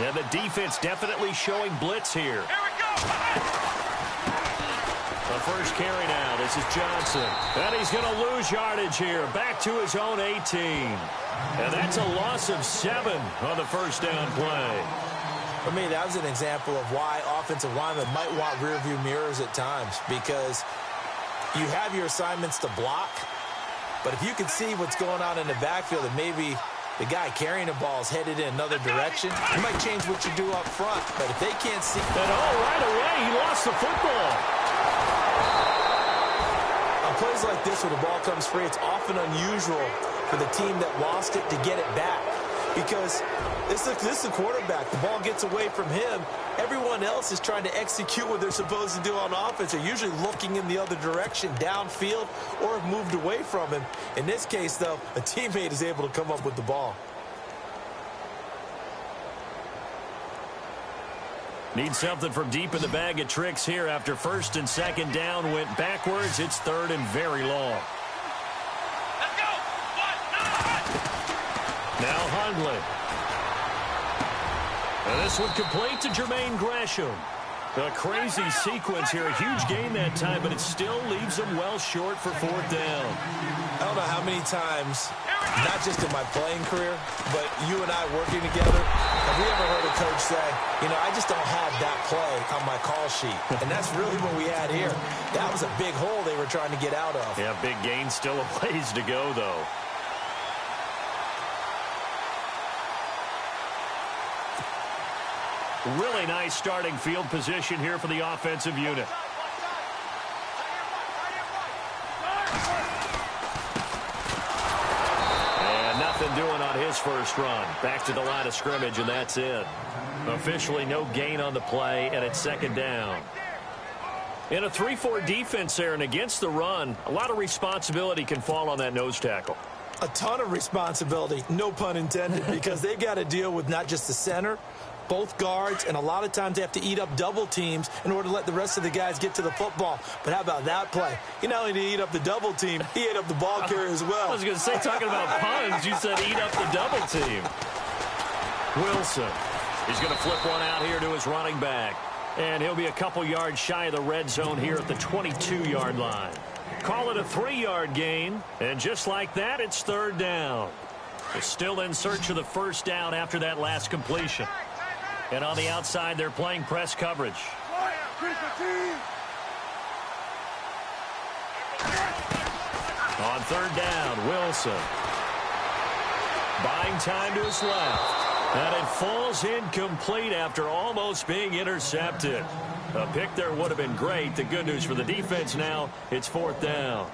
Yeah, the defense definitely showing blitz here. Here we go. The first carry now. This is Johnson. And he's going to lose yardage here. Back to his own 18. And that's a loss of 7 on the first down play. For me, that was an example of why offensive linemen might want rearview mirrors at times, because you have your assignments to block, but if you can see what's going on in the backfield and maybe the guy carrying the ball is headed in another direction, you might change what you do up front. But if they can't see... And right away, he lost the football. On plays like this where the ball comes free, it's often unusual for the team that lost it to get it back. Because this is the quarterback. The ball gets away from him. Everyone else is trying to execute what they're supposed to do on offense. They're usually looking in the other direction, downfield, or have moved away from him. In this case, though, a teammate is able to come up with the ball. Need something from deep in the bag of tricks here after first and second down went backwards. It's third and very long. Let's go. Now Hundley. And this one complete to Jermaine Gresham. A crazy sequence here. A huge gain that time, but it still leaves them well short for fourth down. I don't know how many times, not just in my playing career, but you and I working together, have we ever heard a coach say, you know, I just don't have that play on my call sheet. And that's really what we had here. That was a big hole they were trying to get out of. Yeah, big gain, still a ways to go, though. Really nice starting field position here for the offensive unit. And nothing doing on his first run. Back to the line of scrimmage, and that's it. Officially no gain on the play, and it's second down. In a 3-4 defense there, and against the run, a lot of responsibility can fall on that nose tackle. A ton of responsibility, no pun intended, because they've got to deal with not just the center, both guards, and a lot of times they have to eat up double teams in order to let the rest of the guys get to the football. But how about that play? He not only did he eat up the double team, he ate up the ball carrier as well. I was going to say, talking about puns, you said eat up the double team. Wilson. He's going to flip one out here to his running back. And he'll be a couple yards shy of the red zone here at the 22-yard line. Call it a 3-yard gain. And just like that, it's third down. They're still in search of the first down after that last completion. And on the outside, they're playing press coverage. On third down, Wilson. Buying time to his left. And it falls incomplete after almost being intercepted. A pick there would have been great. The good news for the defense now, it's fourth down.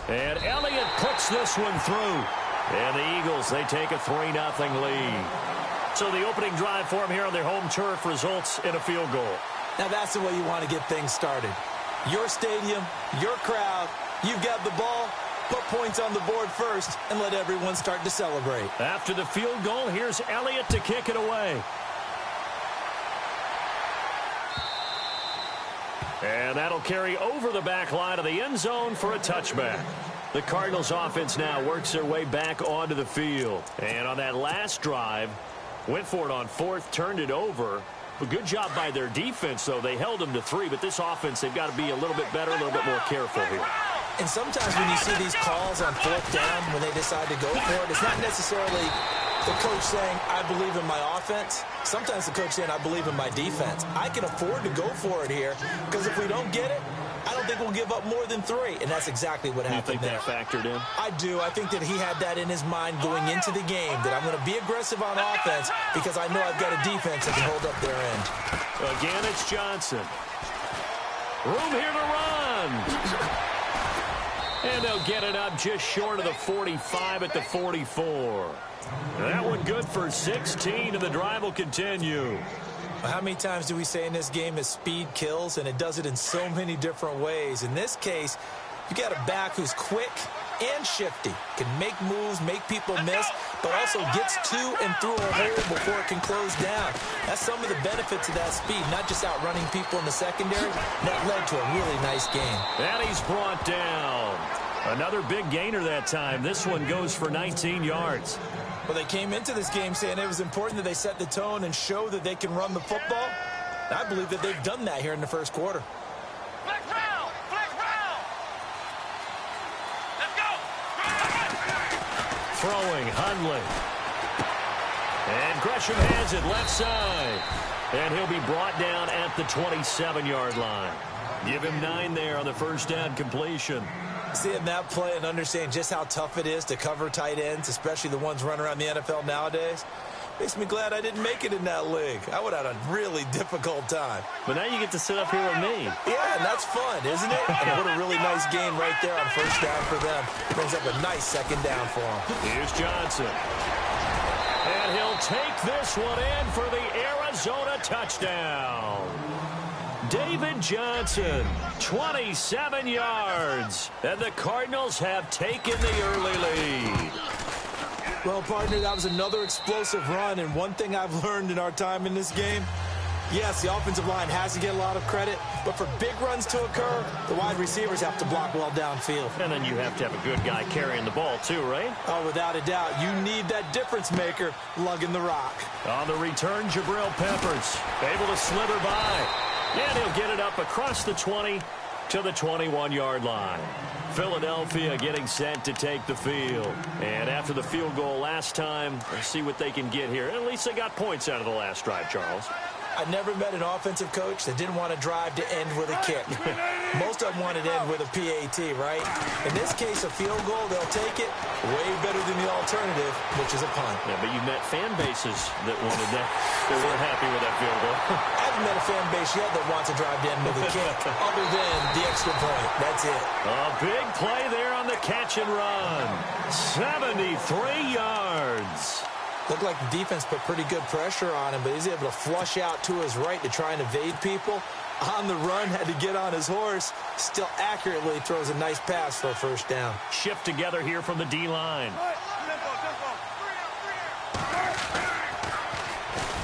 And Elliott puts this one through. And the Eagles, they take a 3-0 lead. So the opening drive for them here on their home turf results in a field goal. Now that's the way you want to get things started. Your stadium, your crowd, you've got the ball, put points on the board first, and let everyone start to celebrate. After the field goal, here's Elliott to kick it away. And that'll carry over the back line of the end zone for a touchback. The Cardinals offense now works their way back onto the field. And on that last drive, went for it on fourth, turned it over. A good job by their defense, though. They held them to 3, but this offense, they've got to be a little bit better, a little bit more careful here. And sometimes when you see these calls on fourth down, when they decide to go for it, it's not necessarily the coach saying, I believe in my offense. Sometimes the coach saying, I believe in my defense. I can afford to go for it here, because if we don't get it, I don't think we'll give up more than 3. And that's exactly what happened there. You think that factored in? I do. I think that he had that in his mind going into the game, that I'm going to be aggressive on offense because I know I've got a defense that can hold up their end. Again, it's Johnson. Room here to run. And they'll get it up just short of the 45 at the 44. That one good for 16, and the drive will continue. How many times do we say in this game that speed kills, and it does it in so many different ways? In this case, you got a back who's quick and shifty, can make moves, make people miss, but also gets to and through a hole before it can close down. That's some of the benefits of that speed, not just outrunning people in the secondary. That led to a really nice game. And he's brought down. Another big gainer that time. This one goes for 19 yards. Well, they came into this game saying it was important that they set the tone and show that they can run the football. And I believe that they've done that here in the first quarter. Flex round! Flex round! Let's go! Throwing, Hundley. And Gresham has it left side. And he'll be brought down at the 27-yard line. Give him 9 there on the first down completion. Seeing that play and understanding just how tough it is to cover tight ends, especially the ones running around the NFL nowadays, makes me glad I didn't make it in that league. I would have had a really difficult time. But now you get to sit up here with me. Yeah, and that's fun, isn't it? And what a really nice game right there on first down for them. Brings up a nice second down for them. Here's Johnson. And he'll take this one in for the Arizona touchdown. David Johnson, 27 yards. And the Cardinals have taken the early lead. Well, partner, that was another explosive run. And one thing I've learned in our time in this game, yes, the offensive line has to get a lot of credit, but for big runs to occur, the wide receivers have to block well downfield. And then you have to have a good guy carrying the ball too, right? Oh, without a doubt. You need that difference maker lugging the rock. On the return, Jabril Peppers able to slither by. And he'll get it up across the 20 to the 21-yard line. Philadelphia getting set to take the field. And after the field goal last time, let's see what they can get here. At least they got points out of the last drive, Charles. I never met an offensive coach that didn't want to drive to end with a kick. Most of them wanted to end with a PAT, right? In this case, a field goal, they'll take it way better than the alternative, which is a punt. Yeah, but you met fan bases that wanted that. They weren't happy with that field goal. I haven't met a fan base yet that wants to drive to end with a kick, other than the extra point. That's it. A big play there on the catch and run. 73 yards. Looked like the defense put pretty good pressure on him, but he's able to flush out to his right to try and evade people. On the run, had to get on his horse. Still accurately throws a nice pass for a first down. Shift together here from the D-line.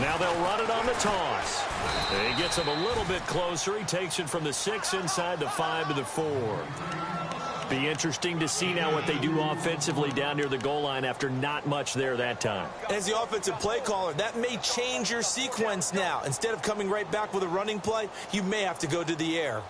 Now they'll run it on the toss. He gets him a little bit closer. He takes it from the 6 inside the 5 to the 4. Be interesting to see now what they do offensively down near the goal line after not much there that time. As the offensive play caller, that may change your sequence now. Instead of coming right back with a running play, you may have to go to the air.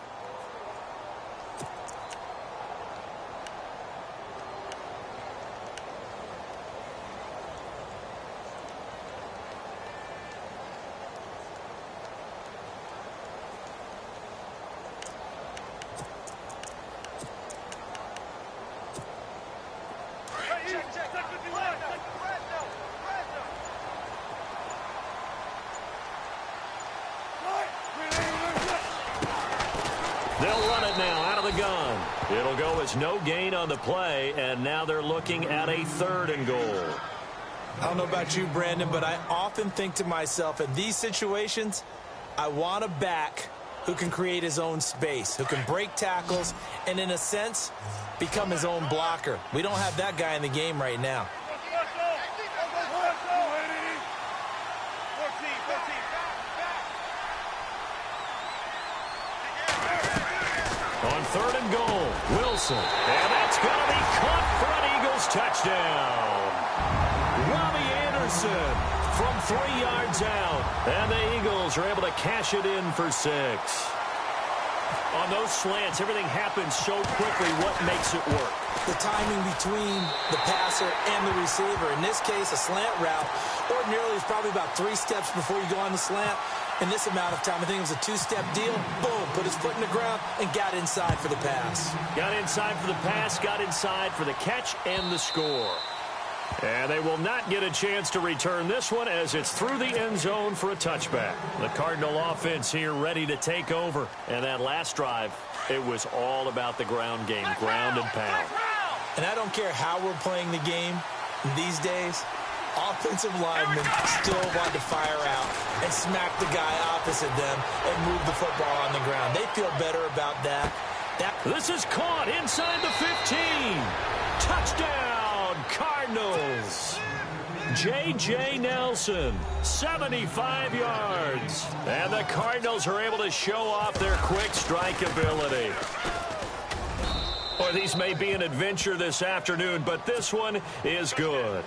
They'll run it now out of the gun. It'll go as no gain on the play, and now they're looking at a 3rd and goal. I don't know about you, Brandon, but I often think to myself, in these situations, I want a back who can create his own space, who can break tackles, and in a sense, become his own blocker. We don't have that guy in the game right now. On 3rd and goal, Wilson. And that's going to be caught for an Eagles touchdown. Robbie Anderson from 3 yards out. And the Eagles are able to cash it in for 6. On those slants, everything happens so quickly. What makes it work? The timing between the passer and the receiver. In this case, a slant route ordinarily is probably about 3 steps before you go on the slant. In this amount of time, I think it was a 2-step deal. Boom, put his foot in the ground and got inside for the pass. Got inside for the pass, got inside for the catch and the score. And they will not get a chance to return this one as it's through the end zone for a touchback. The Cardinal offense here ready to take over. And that last drive, it was all about the ground game, ground and pound. And I don't care how we're playing the game these days, offensive linemen still want to fire out and smack the guy opposite them and move the football on the ground. They feel better about that. This is caught inside the 15. Touchdown, Cardinals. J.J. Nelson, 75 yards. And the Cardinals are able to show off their quick strike ability. Well, these may be an adventure this afternoon, but this one is good.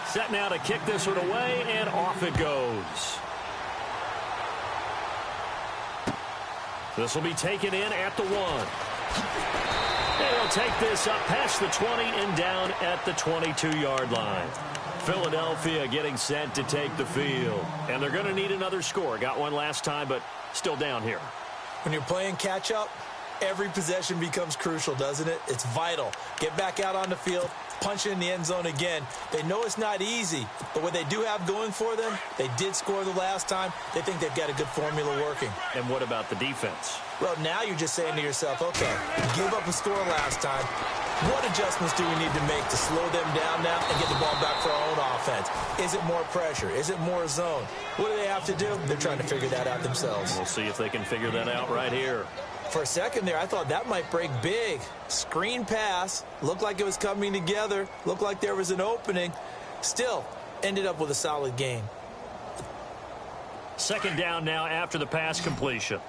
Set now to kick this one away, and off it goes. This will be taken in at the 1. And he'll take this up past the 20 and down at the 22-yard line. Philadelphia getting set to take the field. And they're going to need another score. Got one last time, but still down here. When you're playing catch-up, every possession becomes crucial, doesn't it? It's vital. Get back out on the field, punch it in the end zone again. They know it's not easy, but what they do have going for them, they did score the last time. They think they've got a good formula working. And what about the defense? Well, now you're just saying to yourself, okay, give up a score last time. What adjustments do we need to make to slow them down now and get the ball back for our own offense? Is it more pressure? Is it more zone? What do they have to do? They're trying to figure that out themselves. We'll see if they can figure that out right here. For a second there, I thought that might break big. Screen pass. Looked like it was coming together. Looked like there was an opening. Still, ended up with a solid game. Second down now after the pass completion.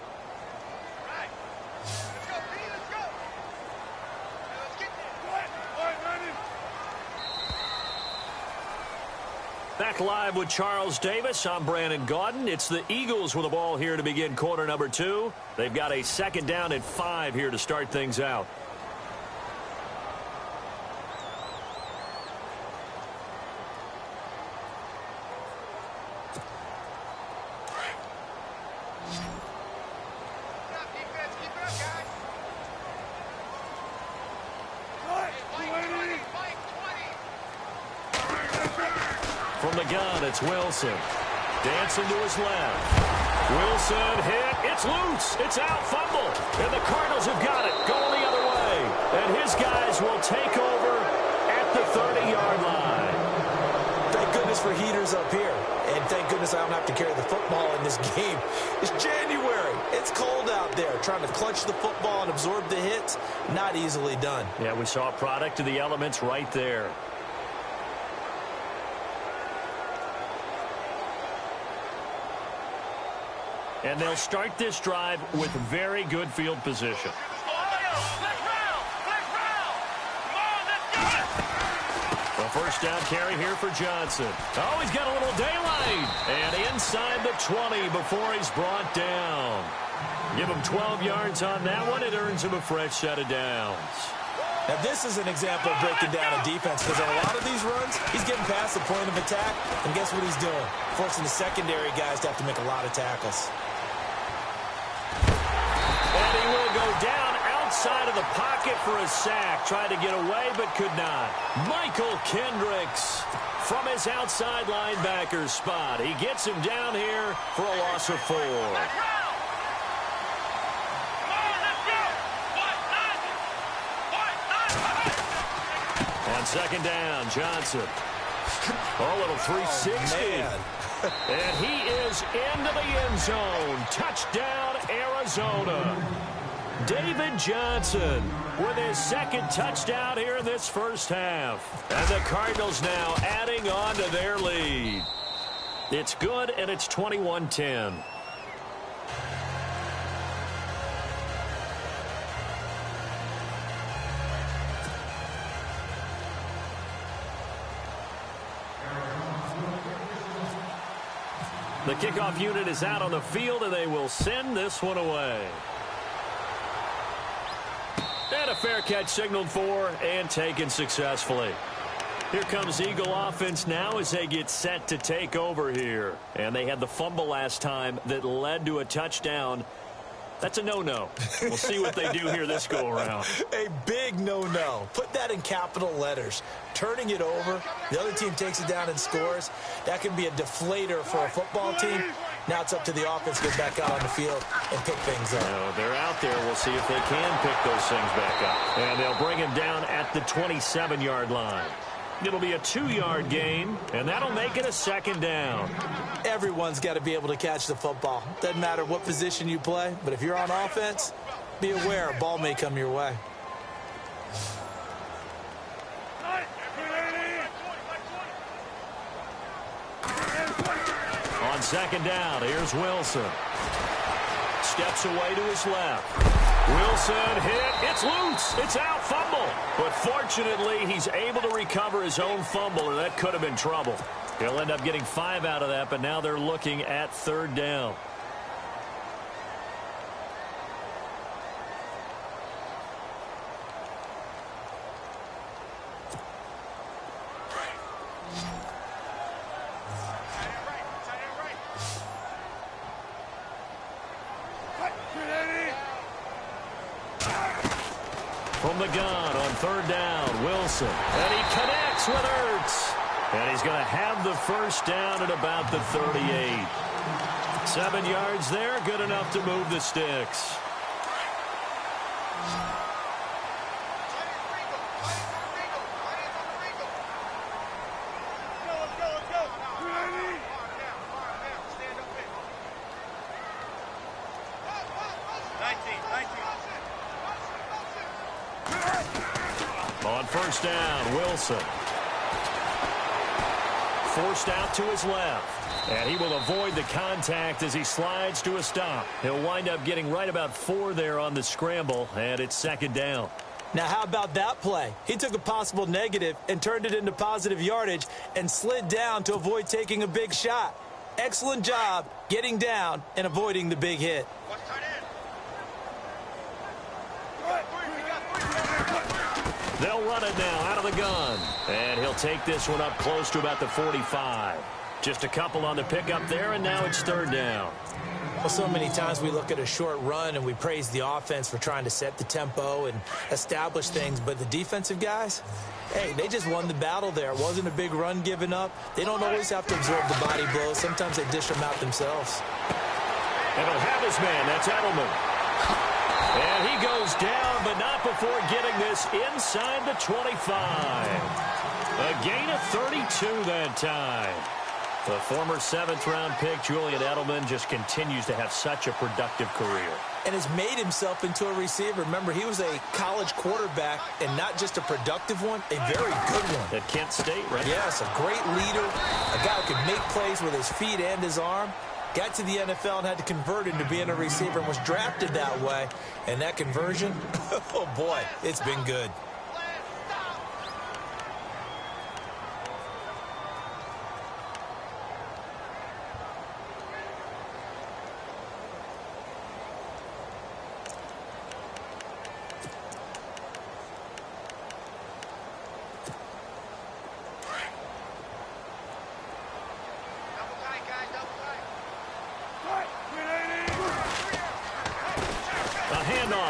Back live with Charles Davis. I'm Brandon Gaudin. It's the Eagles with the ball here to begin quarter number 2. They've got a second down at 5 here to start things out. From the gun, it's Wilson. Dancing to his left. Wilson hit. It's loose. It's out. Fumble. And the Cardinals have got it. Going the other way. And his guys will take over at the 30-yard line. Thank goodness for heaters up here. And thank goodness I don't have to carry the football in this game. It's January. It's cold out there. Trying to clutch the football and absorb the hits, not easily done. Yeah, we saw a product of the elements right there. And they'll start this drive with very good field position. A first down carry here for Johnson. Oh, he's got a little daylight. And inside the 20 before he's brought down. Give him 12 yards on that one. It earns him a fresh set of downs. Now, this is an example of breaking down a defense, because on a lot of these runs, he's getting past the point of attack, and guess what he's doing? Forcing the secondary guys to have to make a lot of tackles. And he will go down outside of the pocket for a sack. Tried to get away, but could not. Michael Kendricks from his outside linebacker spot. He gets him down here for a loss of 4. On second down, Johnson. Oh, little 360. And he is into the end zone. Touchdown, Arizona. David Johnson with his second touchdown here in this first half. And the Cardinals now adding on to their lead. It's good, and it's 21-10. The kickoff unit is out on the field, and they will send this one away. And a fair catch signaled for and taken successfully. Here comes Eagle offense now as they get set to take over here. And they had the fumble last time that led to a touchdown. That's a no-no. We'll see what they do here this go-around. A big no-no. Put that in capital letters. Turning it over, the other team takes it down and scores. That can be a deflator for a football team. Now it's up to the offense to get back out on the field and pick things up. No, they're out there. We'll see if they can pick those things back up. And they'll bring him down at the 27-yard line. It'll be a 2-yard gain, and that'll make it a second down. Everyone's got to be able to catch the football. Doesn't matter what position you play, but if you're on offense, be aware a ball may come your way. On second down, here's Wilson. steps away to his left. Wilson hit. It's loose. It's out. Fumble. But fortunately, he's able to recover his own fumble, and that could have been trouble. He'll end up getting 5 out of that, but now they're looking at 3rd down. From the gun on 3rd down, Wilson. And he connects with Ertz. And he's going to have the first down at about the 38. 7 yards there, good enough to move the sticks. On 1st down, Wilson. Forced out to his left. And he will avoid the contact as he slides to a stop. He'll wind up getting right about 4 there on the scramble, and it's 2nd down. Now, how about that play? He took a possible negative and turned it into positive yardage and slid down to avoid taking a big shot. Excellent job getting down and avoiding the big hit. They'll run it now out of the gun. And he'll take this one up close to about the 45. Just a couple on the pickup there, and now it's 3rd down. Well, so many times we look at a short run and we praise the offense for trying to set the tempo and establish things. But the defensive guys, hey, they just won the battle there. It wasn't a big run given up. They don't always have to absorb the body blows. Sometimes they dish them out themselves. And he'll have his man. That's Edelman. And he goes down, but not before getting this inside the 25. A gain of 32 that time. The former 7th-round pick, Julian Edelman, just continues to have such a productive career. And has made himself into a receiver. Remember, he was a college quarterback, and not just a productive one, a very good one. At Kent State, right? Yes, a great leader, a guy who could make plays with his feet and his arm. Got to the NFL and had to convert into being a receiver and was drafted that way. And that conversion, oh boy, it's been good.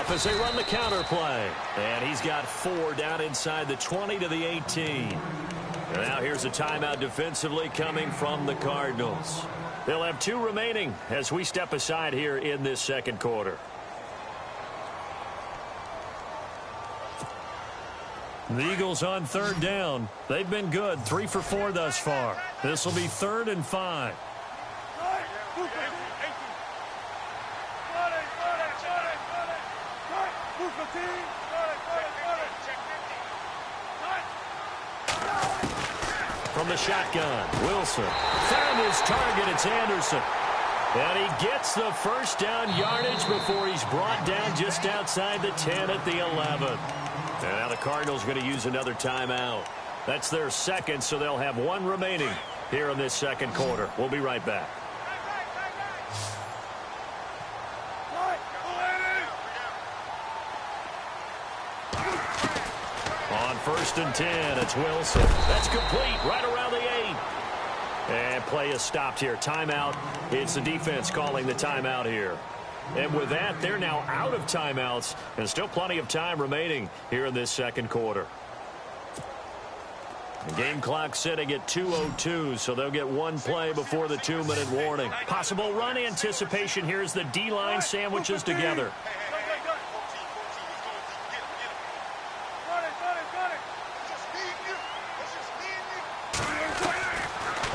As they run the counter play. And he's got 4 down inside the 20 to the 18. And now here's a timeout defensively coming from the Cardinals. They'll have 2 remaining as we step aside here in this 2nd quarter. The Eagles on 3rd down. They've been good, 3 for 4 thus far. This will be 3rd and 5. From the shotgun, Wilson found his target. It's Anderson. And he gets the first down yardage before he's brought down just outside the 10 at the 11. And now the Cardinals are going to use another timeout. That's their 2nd, so they'll have 1 remaining here in this 2nd quarter. We'll be right back. On 1st and 10, it's Wilson. That's complete right around the 8. And play is stopped here. Timeout. It's the defense calling the timeout here. And with that, they're now out of timeouts and still plenty of time remaining here in this 2nd quarter. The game clock sitting at 2:02, so they'll get 1 play before the 2-minute warning. Possible run anticipation here as the D-line sandwiches together.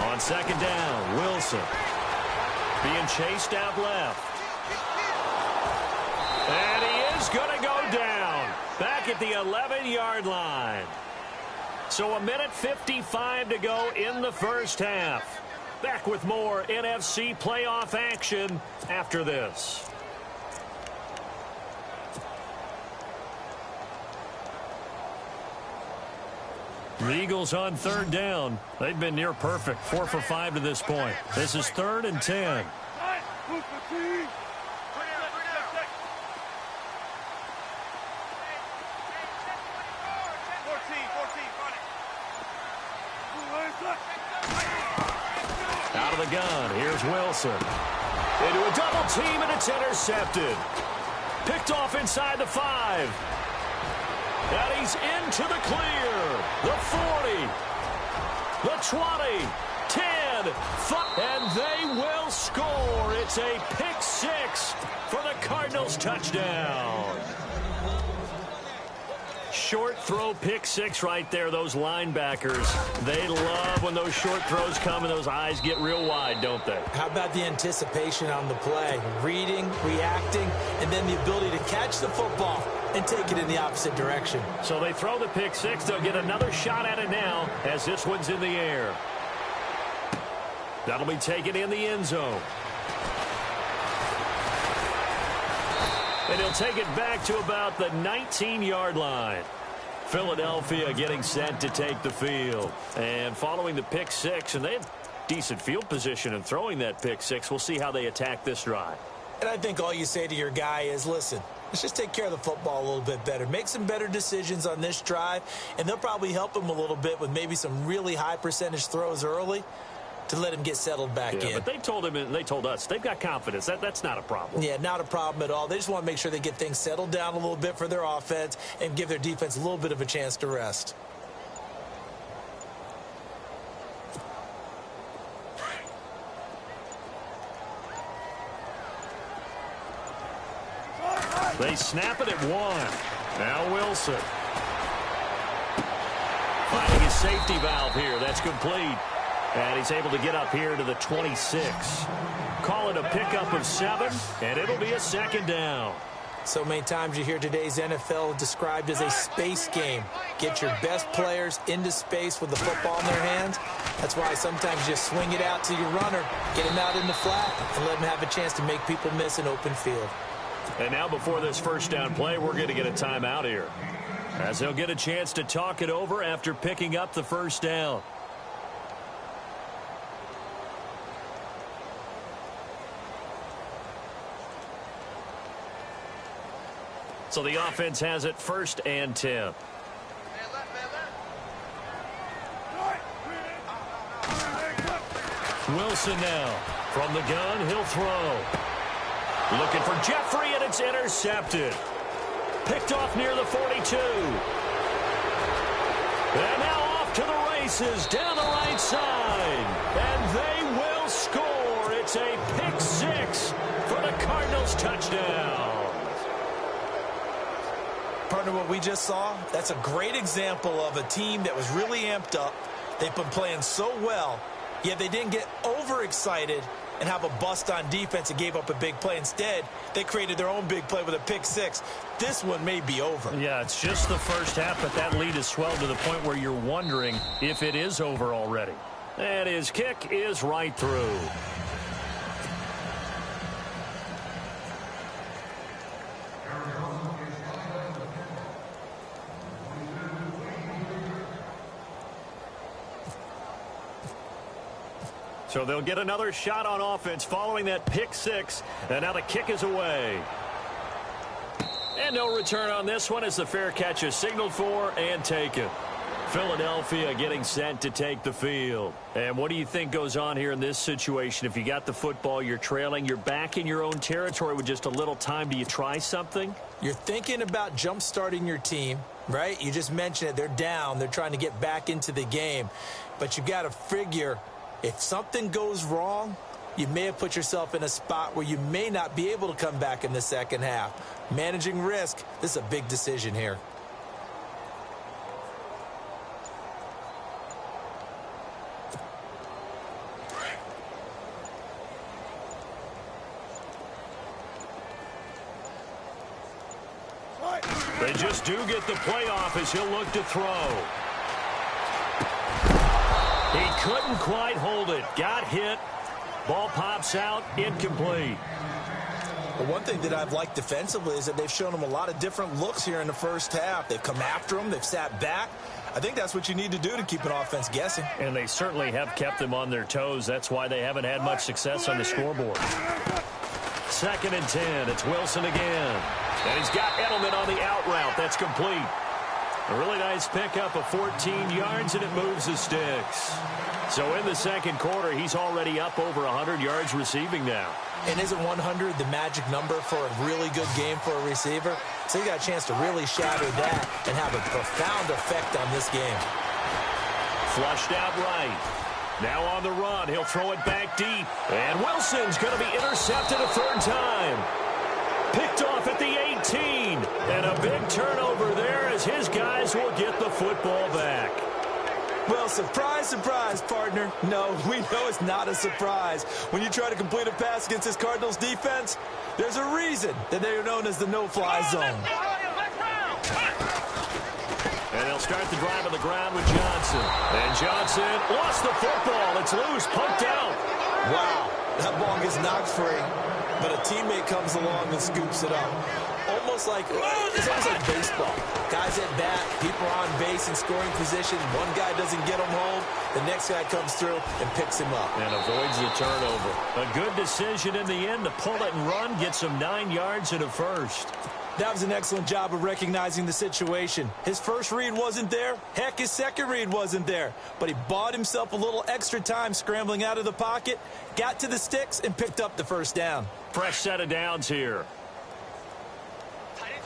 On 2nd down, Wilson being chased out left. And he is going to go down back at the 11-yard line. So 1:55 to go in the first half. Back with more NFC playoff action after this. The Eagles on third down. They've been near perfect, 4 for 5 to this point. This is 3rd and 10. Out of the gun, here's Wilson. Into a double team, and it's intercepted. Picked off inside the 5. And he's into the clear. The 40. The 20. 10. 5. And they will score. It's a pick 6 for the Cardinals touchdown. Short throw pick 6 right there. Those linebackers, they love when those short throws come and those eyes get real wide, don't they? How about the anticipation on the play? Reading, reacting, and then the ability to catch the football and take it in the opposite direction. So they throw the pick 6. They'll get another shot at it now as this one's in the air. That'll be taken in the end zone. And he'll take it back to about the 19-yard line. Philadelphia getting set to take the field. And following the pick 6, and they have decent field position in throwing that pick 6. We'll see how they attack this drive. And I think all you say to your guy is, listen, let's just take care of the football a little bit better. Make some better decisions on this drive, and they'll probably help him a little bit with maybe some really high percentage throws early to let him get settled back in. But they told him and they told us they've got confidence. That's not a problem. Yeah, not a problem at all. They just want to make sure they get things settled down a little bit for their offense and give their defense a little bit of a chance to rest. They snap it at 1. Now Wilson. Finding his safety valve here. That's complete. And he's able to get up here to the 26. Call it a pickup of 7, and it'll be a 2nd down. So many times you hear today's NFL described as a space game. Get your best players into space with the football in their hands. That's why sometimes you just swing it out to your runner, get him out in the flat, and let him have a chance to make people miss an open field. And now before this first down play, we're going to get a timeout here, as they'll get a chance to talk it over after picking up the first down. So the offense has it 1st and 10. Wilson now. From the gun, he'll throw. Looking for Jeffrey, and it's intercepted. Picked off near the 42. And now off to the races down the right side. And they will score. It's a pick 6 for the Cardinals touchdown. Partner, what we just saw, that's a great example of a team that was really amped up. They've been playing so well, yet they didn't get overexcited and have a bust on defense and gave up a big play. Instead, they created their own big play with a pick 6. This one may be over. Yeah, it's just the first half, but that lead has swelled to the point where you're wondering if it is over already. And his kick is right through. So they'll get another shot on offense following that pick 6. And now the kick is away. And no return on this one as the fair catch is signaled for and taken. Philadelphia getting set to take the field. And what do you think goes on here in this situation? If you got the football, you're trailing, you're back in your own territory with just a little time. Do you try something? You're thinking about jump-starting your team, right? You just mentioned it. They're down. They're trying to get back into the game. But you got to figure, if something goes wrong, you may have put yourself in a spot where you may not be able to come back in the second half. Managing risk, this is a big decision here. They just do get the playoff as he'll look to throw. He couldn't quite hold it. Got hit. Ball pops out. Incomplete. Well, one thing that I've liked defensively is that they've shown him a lot of different looks here in the first half. They've come after him. They've sat back. I think that's what you need to do to keep an offense guessing. And they certainly have kept them on their toes. That's why they haven't had much success on the scoreboard. 2nd and 10. It's Wilson again. And he's got Edelman on the out route. That's complete. A really nice pickup of 14 yards, and it moves the sticks. So in the second quarter, he's already up over 100 yards receiving now. And isn't 100 the magic number for a really good game for a receiver? So you got a chance to really shatter that and have a profound effect on this game. Flushed out right. Now on the run, he'll throw it back deep. And Wilson's going to be intercepted a 3rd time. Picked off at the 18. And a big turnover there as his guys will get the football back. Well, surprise, surprise, partner. No, we know it's not a surprise. When you try to complete a pass against this Cardinals defense, there's a reason that they are known as the no-fly zone. And they'll start the drive on the ground with Johnson. And Johnson lost the football. It's loose, poked out. Wow, that ball gets knocked free, but a teammate comes along and scoops it up. It's almost like baseball. Guys at bat, people are on base in scoring position. One guy doesn't get him home. The next guy comes through and picks him up. And avoids the turnover. A good decision in the end to pull it and run, gets him 9 yards and a first. That was an excellent job of recognizing the situation. His first read wasn't there. Heck, his second read wasn't there. But he bought himself a little extra time scrambling out of the pocket, got to the sticks, and picked up the first down. Fresh set of downs here.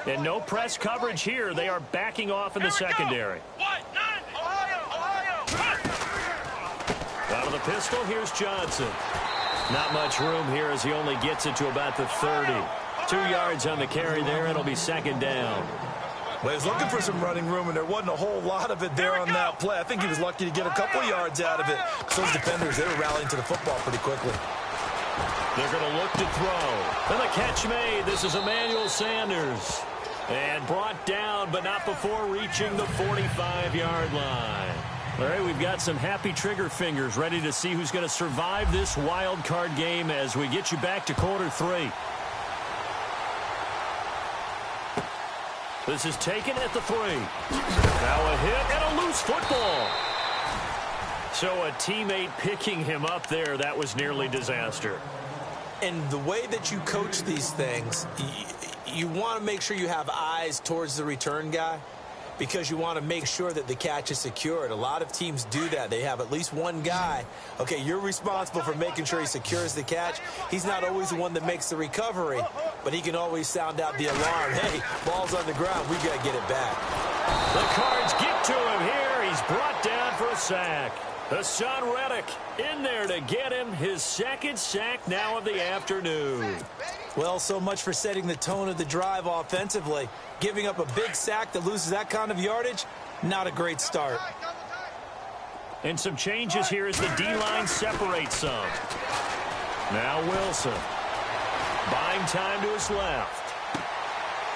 And no press coverage here. They are backing off in the secondary. Out of the pistol, here's Johnson. Not much room here as he only gets it to about the 30. 2 yards on the carry there. It'll be 2nd down. Well, he was looking for some running room, and there wasn't a whole lot of it there on that play. I think he was lucky to get a couple yards out of it. So those defenders, they were rallying to the football pretty quickly. They're going to look to throw. And the catch made. This is Emmanuel Sanders. And brought down, but not before reaching the 45-yard line. All right, we've got some happy trigger fingers ready to see who's going to survive this wild card game as we get you back to quarter 3. This is taken at the 3. Now a hit and a loose football. So a teammate picking him up there, that was nearly disaster. And the way that you coach these things, you want to make sure you have eyes towards the return guy because you want to make sure that the catch is secured. A lot of teams do that. They have at least one guy. Okay, you're responsible for making sure he secures the catch. He's not always the one that makes the recovery, but he can always sound out the alarm. Hey, ball's on the ground. We got to get it back. The Cards get to him here. He's brought down for a sack. Hassan Reddick in there to get him his 2nd sack now of the afternoon. Well, so much for setting the tone of the drive offensively. Giving up a big sack that loses that kind of yardage, not a great start. And some changes here as the D-line separates some. Now Wilson. Buying time to his left.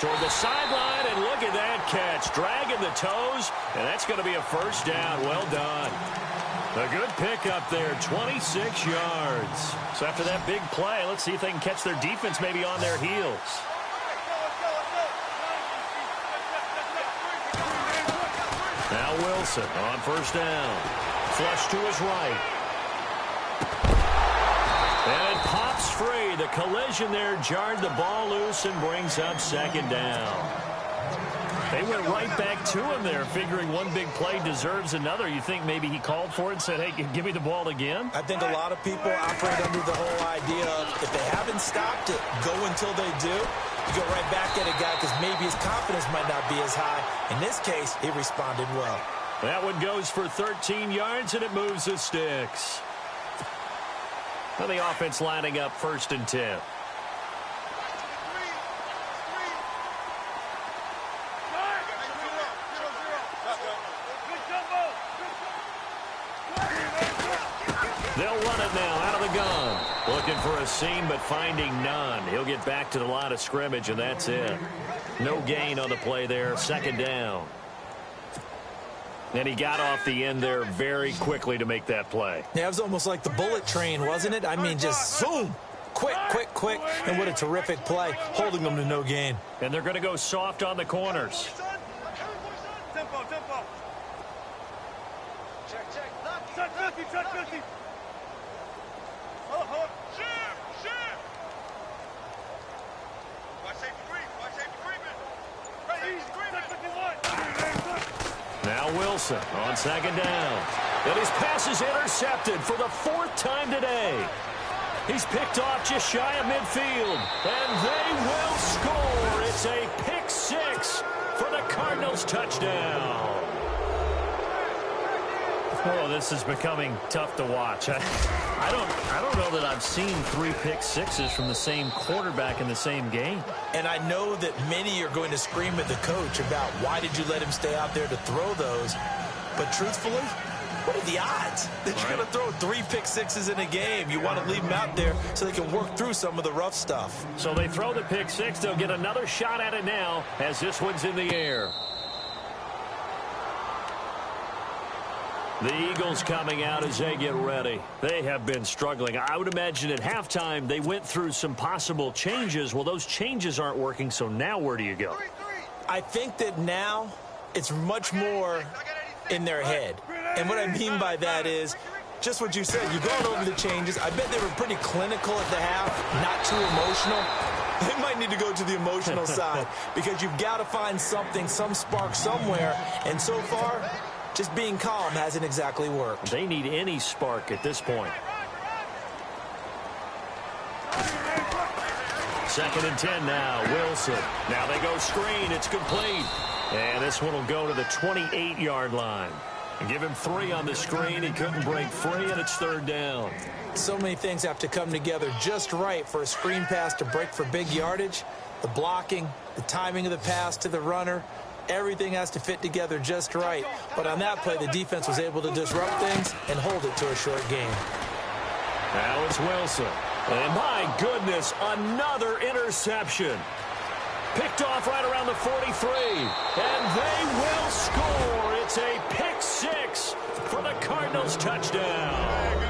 Toward the sideline, and look at that catch. Dragging the toes, and that's going to be a first down. Well done. A good pickup there, 26 yards. So after that big play, let's see if they can catch their defense maybe on their heels. Now Wilson on first down. Flush to his right. And it pops free. The collision there jarred the ball loose and brings up 2nd down. They went right back to him there, figuring one big play deserves another. You think maybe he called for it and said, hey, give me the ball again? I think a lot of people operate under the whole idea of if they haven't stopped it, go until they do. You go right back at a guy because maybe his confidence might not be as high. In this case, he responded well. That one goes for 13 yards, and it moves the sticks. Well, the offense lining up 1st and 10. They'll run it now out of the gun. Looking for a seam, but finding none. He'll get back to the line of scrimmage, and that's it. No gain on the play there. 2nd down. And he got off the end there very quickly to make that play. Yeah, it was almost like the bullet train, wasn't it? I mean, just zoom. Quick, quick, quick. And what a terrific play, holding them to no gain. And they're going to go soft on the corners. Now Wilson on second down. And his pass is intercepted for the fourth time today. He's picked off just shy of midfield. And they will score. It's a pick six for the Cardinals touchdown. Oh, this is becoming tough to watch. I don't know that I've seen 3 pick sixes from the same quarterback in the same game. And I know that many are going to scream at the coach about why did you let him stay out there to throw those. But truthfully, what are the odds that you're going to throw 3 pick sixes in a game? You want to leave them out there so they can work through some of the rough stuff. So they throw the pick six. They'll get another shot at it now as this one's in the air. The Eagles coming out as they get ready. They have been struggling. I would imagine at halftime they went through some possible changes. Well, those changes aren't working, so now where do you go? I think that now it's much more in their head. And what I mean by that is just what you said. You've gone over the changes. I bet they were pretty clinical at the half, not too emotional. They might need to go to the emotional side because you've got to find something, some spark somewhere. And so far, just being calm hasn't exactly worked. They need any spark at this point. 2nd and 10 now. Wilson. Now they go screen. It's complete. And this one will go to the 28-yard line. And give him 3 on the screen. He couldn't break free, and it's 3rd down. So many things have to come together just right for a screen pass to break for big yardage. The blocking, the timing of the pass to the runner. Everything has to fit together just right. But on that play, the defense was able to disrupt things and hold it to a short game. Now it's Wilson. And my goodness, another interception. Picked off right around the 43. And they will score. It's a pick six for the Cardinals touchdown.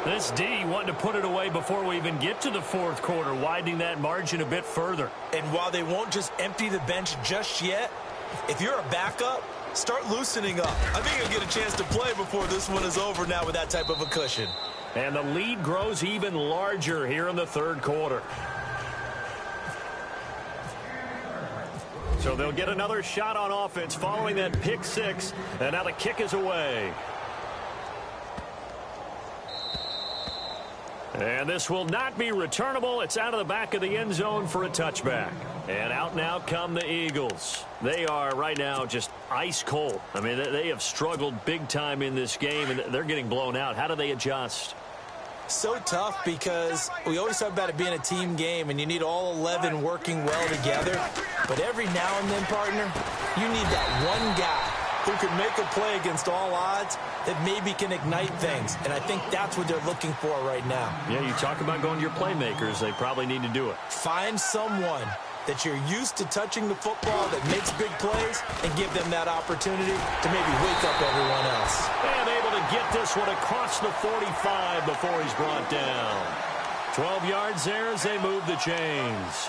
This D wanted to put it away before we even get to the 4th quarter, widening that margin a bit further. And while they won't just empty the bench just yet, if you're a backup, start loosening up. I think you'll get a chance to play before this one is over now with that type of a cushion. And the lead grows even larger here in the 3rd quarter. So they'll get another shot on offense following that pick six, and now the kick is away. And this will not be returnable. It's out of the back of the end zone for a touchback. And out now come the Eagles. They are right now just ice cold. I mean, they have struggled big time in this game, and they're getting blown out. How do they adjust? So tough because we always talk about it being a team game, and you need all 11 working well together. But every now and then, partner, you need that one guy who can make a play against all odds that maybe can ignite things. And I think that's what they're looking for right now. Yeah, you talk about going to your playmakers. They probably need to do it. Find someone that you're used to touching the football that makes big plays and give them that opportunity to maybe wake up everyone else. And able to get this one across the 45 before he's brought down. 12 yards there as they move the chains.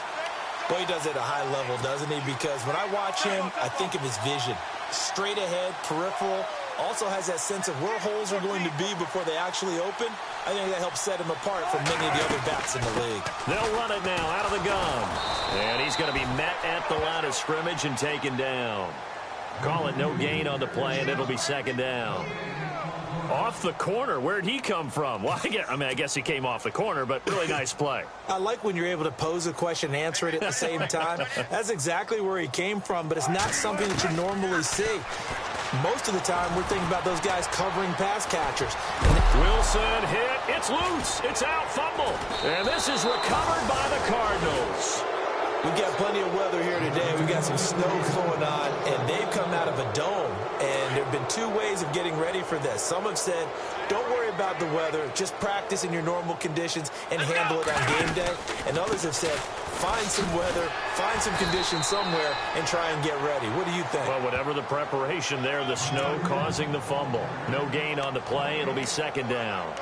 Boy, he does it at a high level, doesn't he? Because when I watch him, I think of his vision. Straight ahead, peripheral, also has that sense of where holes are going to be before they actually open. I think that helps set him apart from many of the other backs in the league. They'll run it now out of the gun. And he's going to be met at the line of scrimmage and taken down. Call it no gain on the play, and it'll be 2nd down. Off the corner. Where'd he come from? Well, I guess he came off the corner, but really nice play. I like when you're able to pose a question and answer it at the same time. That's exactly where he came from, but it's not something that you normally see. Most of the time, we're thinking about those guys covering pass catchers. Wilson hit. It's loose. It's out. Fumble. And this is recovered by the Cardinals. We've got plenty of weather here today. We've got some snow going on, and they've come out of a dome. And there have been 2 ways of getting ready for this. Some have said, don't worry about the weather. Just practice in your normal conditions and handle it on game day. And others have said, find some weather, find some conditions somewhere, and try and get ready. What do you think? Well, whatever the preparation there, the snow causing the fumble. No gain on the play. It'll be 2nd down.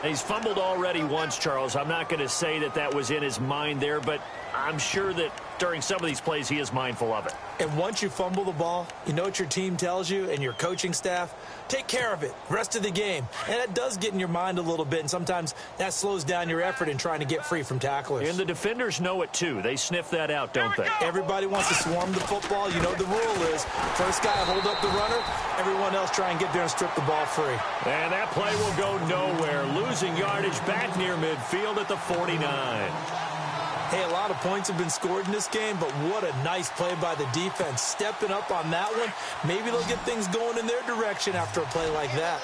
He's fumbled already once, Charles. I'm not going to say that was in his mind there, but I'm sure that during some of these plays, he is mindful of it. And once you fumble the ball, you know what your team tells you and your coaching staff? Take care of it. Rest of the game. And that does get in your mind a little bit, and sometimes that slows down your effort in trying to get free from tacklers. And the defenders know it, too. They sniff that out, don't they? Everybody wants to swarm the football. You know the rule is first guy hold up the runner, everyone else try and get there and strip the ball free. And that play will go nowhere. Losing yardage back near midfield at the 49. Hey, a lot of points have been scored in this game, but what a nice play by the defense. Stepping up on that one, maybe they'll get things going in their direction after a play like that.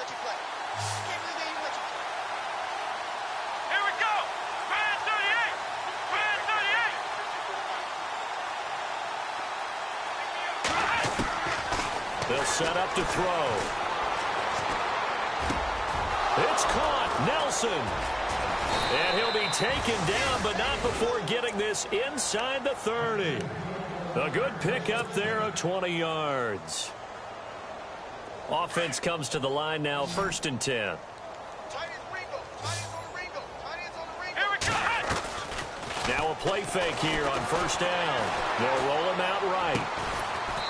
Here we go. Man 38. Man 38. They'll set up to throw. It's caught. Nelson. And he'll be taken down, but not before getting this inside the 30. A good pickup there of 20 yards. Offense comes to the line now, 1st and 10. Here we go. Now a play fake here on 1st down. They'll roll him out right.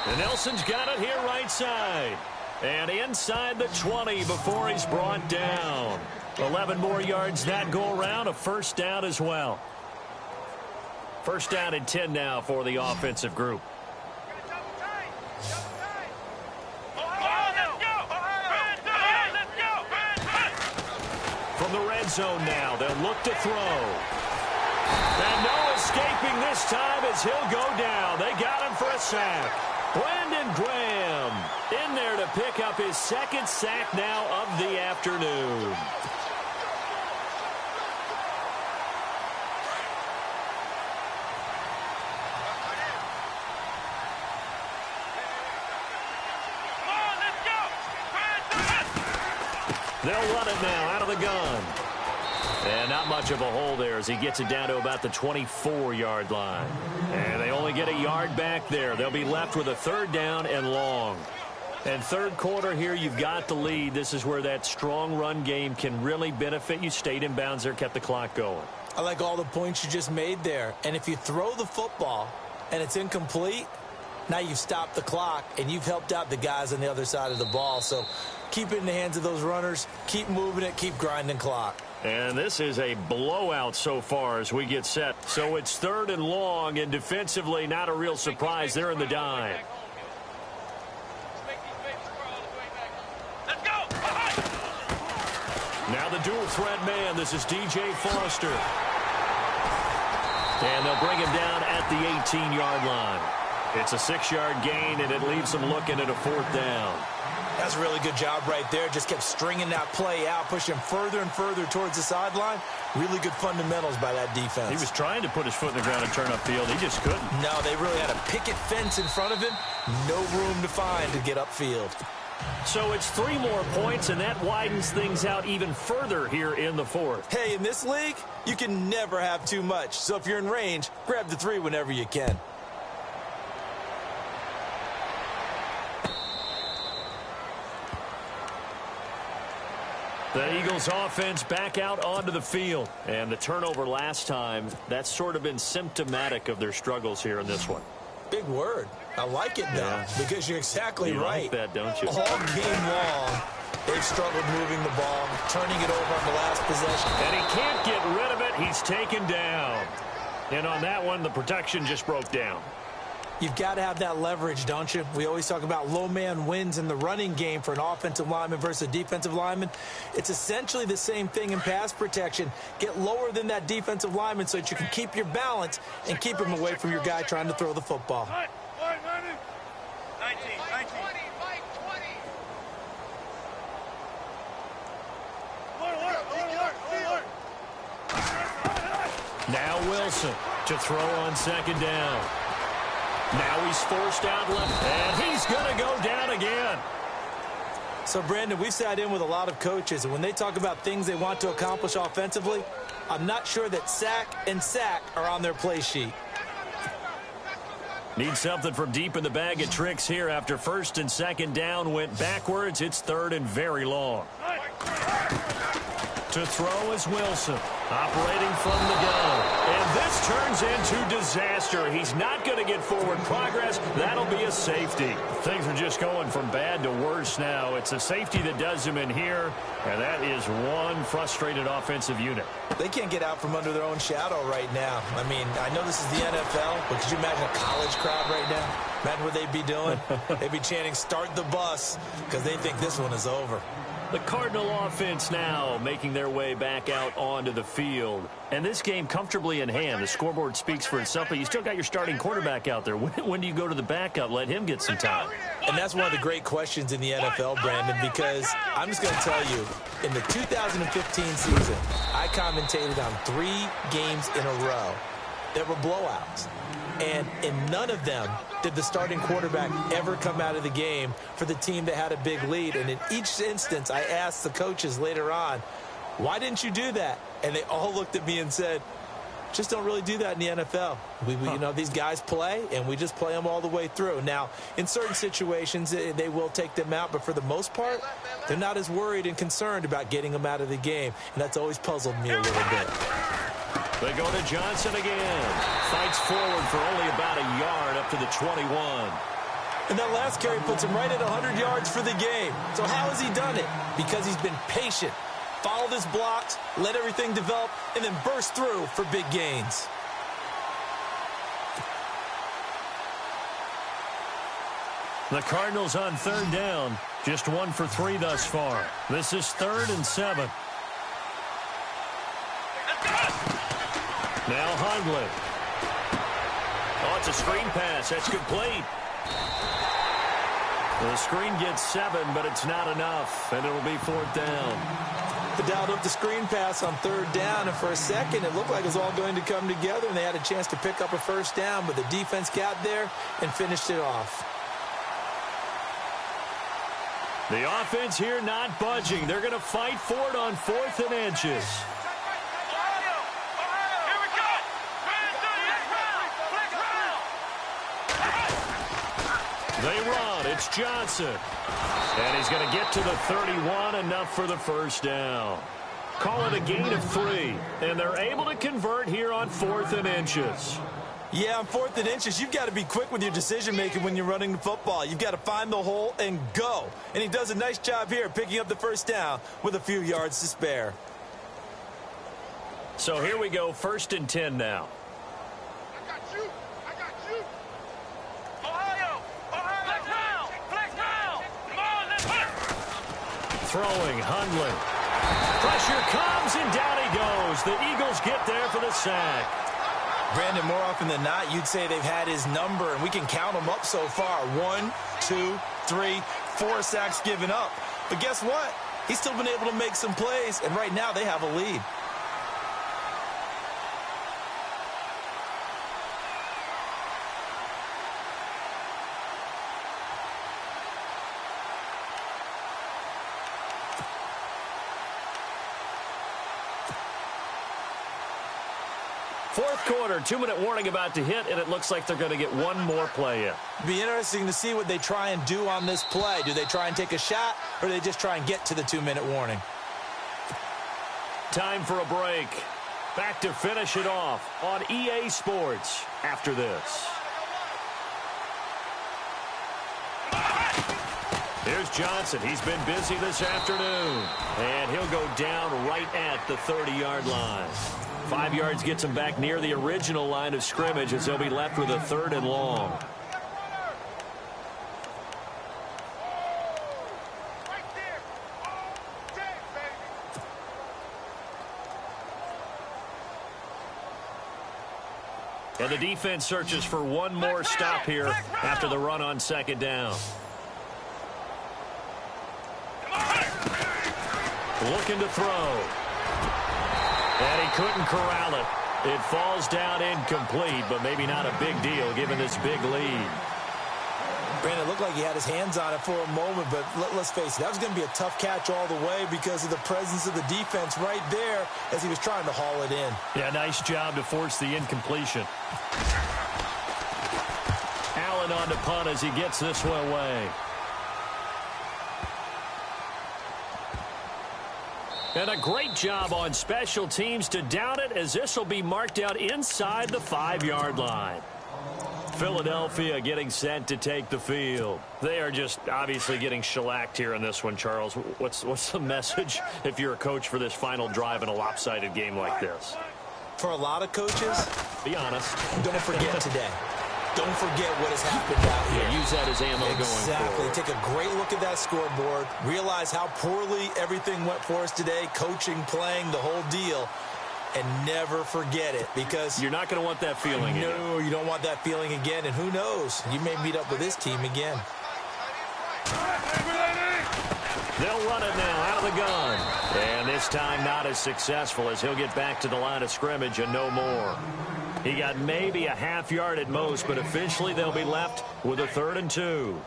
And Nelson's got it here right side. And inside the 20 before he's brought down. 11 more yards that go around, a 1st down as well. 1st down and 10 now for the offensive group. From the red zone now, they'll look to throw. And no escaping this time as he'll go down. They got him for a sack. Brandon Graham in there to pick up his 2nd sack now of the afternoon. They'll run it now out of the gun. And not much of a hole there as he gets it down to about the 24-yard line. And they only get a yard back there. They'll be left with a 3rd down and long. And 3rd quarter here, you've got the lead. This is where that strong run game can really benefit you. Stayed in bounds there, kept the clock going. I like all the points you just made there. And if you throw the football and it's incomplete, now you've stopped the clock and you've helped out the guys on the other side of the ball. So keep it in the hands of those runners. Keep moving it. Keep grinding clock. And this is a blowout so far as we get set. So it's 3rd and long, and defensively not a real surprise. They're in the dime. Let's go. Now the dual threat man. This is DJ Foster. And they'll bring him down at the 18-yard line. It's a 6-yard gain, and it leaves them looking at a 4th down. That's a really good job right there. Just kept stringing that play out, pushing further and further towards the sideline. Really good fundamentals by that defense. He was trying to put his foot in the ground and turn upfield. He just couldn't. No, they really had a picket fence in front of him. No room to find to get upfield. So it's 3 more points, and that widens things out even further here in the 4th. Hey, in this league, you can never have too much. So if you're in range, grab the 3 whenever you can. The Eagles offense back out onto the field. And the turnover last time, that's sort of been symptomatic of their struggles here in this one. Big word. I like it, though, because you're exactly right. You like that, don't you? All game long, they've struggled moving the ball, turning it over on the last possession. And he can't get rid of it. He's taken down. And on that one, the protection just broke down. You've got to have that leverage, don't you? We always talk about low man wins in the running game for an offensive lineman versus a defensive lineman. It's essentially the same thing in pass protection. Get lower than that defensive lineman so that you can keep your balance and keep him away from your guy trying to throw the football. 19. Now Wilson to throw on 2nd down. Now he's forced out left, and he's going to go down again. So, Brandon, we've sat in with a lot of coaches, and when they talk about things they want to accomplish offensively, I'm not sure that sack and sack are on their play sheet. Need something from deep in the bag of tricks here after 1st and 2nd down went backwards. It's 3rd and very long. To throw is Wilson, operating from the gun. And this turns into disaster. He's not going to get forward progress. That'll be a safety. Things are just going from bad to worse now. It's a safety that does him in here, and that is one frustrated offensive unit. They can't get out from under their own shadow right now. I mean, I know this is the NFL, but could you imagine a college crowd right now? Imagine what they'd be doing. They'd be chanting, "Start the bus," because they think this one is over. The Cardinal offense now making their way back out onto the field. And this game comfortably in hand. The scoreboard speaks for itself, but you still got your starting quarterback out there. When do you go to the backup? Let him get some time. And that's one of the great questions in the NFL, Brandon, because I'm just going to tell you, in the 2015 season, I commentated on 3 games in a row that were blowouts. And in none of them did the starting quarterback ever come out of the game for the team that had a big lead. And in each instance, I asked the coaches later on, why didn't you do that? And they all looked at me and said, just don't really do that in the NFL. You know, these guys play, and we just play them all the way through. Now, in certain situations, they will take them out, but for the most part, they're not as worried and concerned about getting them out of the game. And that's always puzzled me a little bit. They go to Johnson again. Fights forward for only about a yard up to the 21. And that last carry puts him right at 100 yards for the game. So how has he done it? Because he's been patient, followed his blocks, let everything develop, and then burst through for big gains. The Cardinals on 3rd down. Just 1 for 3 thus far. This is 3rd and 7. Now Hundley. Oh, it's a screen pass. That's complete. The screen gets 7, but it's not enough, and it'll be 4th down. They dialed up the screen pass on 3rd down, and for a second it looked like it was all going to come together, and they had a chance to pick up a 1st down, but the defense got there and finished it off. The offense here not budging. They're going to fight for it on 4th and inches. They run. It's Johnson. And he's going to get to the 31, enough for the 1st down. Call it a gain of 3. And they're able to convert here on 4th and inches. Yeah, on 4th and inches, you've got to be quick with your decision-making when you're running the football. You've got to find the hole and go. And he does a nice job here picking up the 1st down with a few yards to spare. So here we go, 1st and 10 now. Throwing, Hundley. Pressure comes, and down he goes. The Eagles get there for the sack. Brandon, more often than not, you'd say they've had his number, and we can count them up so far. 1, 2, 3, 4 sacks given up. But guess what? He's still been able to make some plays, and right now they have a lead. Fourth quarter, 2-minute warning about to hit, and it looks like they're going to get one more play in. Be interesting to see what they try and do on this play. Do they try and take a shot, or do they just try and get to the 2-minute warning? Time for a break. Back to finish it off on EA Sports after this. Here's Johnson. He's been busy this afternoon. And he'll go down right at the 30-yard line. 5 yards gets him back near the original line of scrimmage as they'll be left with a 3rd and long. And the defense searches for one more stop here after the run on 2nd down. Looking to throw. And he couldn't corral it. It falls down incomplete, but maybe not a big deal given this big lead. Brandon, it looked like he had his hands on it for a moment, but let's face it, that was going to be a tough catch all the way because of the presence of the defense right there as he was trying to haul it in. Yeah, nice job to force the incompletion. Allen on to punt as he gets this one away. And a great job on special teams to down it, as this will be marked out inside the 5-yard line. Philadelphia getting set to take the field. They are just obviously getting shellacked here in this one, Charles. What's the message if you're a coach for this final drive in a lopsided game like this? For a lot of coaches, be honest, don't forget today. Don't forget what has happened out here. Yeah, use that as ammo going forward. Take a great look at that scoreboard. Realize how poorly everything went for us today. Coaching, playing, the whole deal. And never forget it, because you're not going to want that feeling again. No, you don't want that feeling again. And who knows? You may meet up with this team again. They'll run it now out of the gun. And this time not as successful, as he'll get back to the line of scrimmage and no more. He got maybe a half yard at most, but officially they'll be left with a 3rd and 2.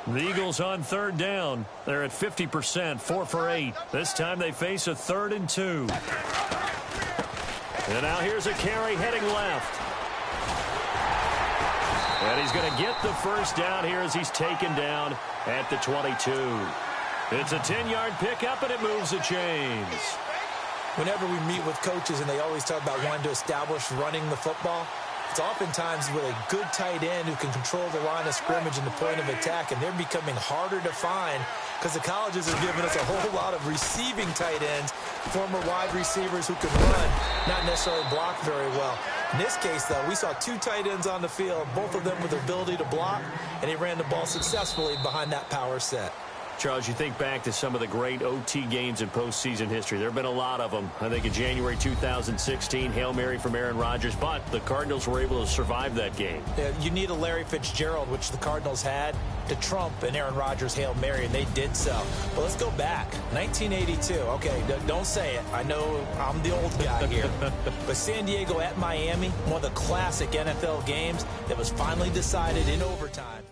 The Eagles on 3rd down. They're at 50%, 4 for 8. This time they face a 3rd and 2. And now here's a carry heading left. And he's going to get the first down here as he's taken down at the 22. It's a 10-yard pickup, and it moves the chains. Whenever we meet with coaches and they always talk about wanting to establish running the football, it's oftentimes with a good tight end who can control the line of scrimmage and the point of attack, and they're becoming harder to find because the colleges are giving us a whole lot of receiving tight ends, former wide receivers who can run, not necessarily block very well. In this case, though, we saw 2 tight ends on the field, both of them with the ability to block, and he ran the ball successfully behind that power set. Charles, you think back to some of the great OT games in postseason history. There have been a lot of them. I think in January 2016, Hail Mary from Aaron Rodgers, but the Cardinals were able to survive that game. Yeah, you need a Larry Fitzgerald, which the Cardinals had, to trump an Aaron Rodgers Hail Mary, and they did so. But let's go back. 1982. Okay, don't say it. I know I'm the old guy here. But San Diego at Miami, one of the classic NFL games that was finally decided in overtime.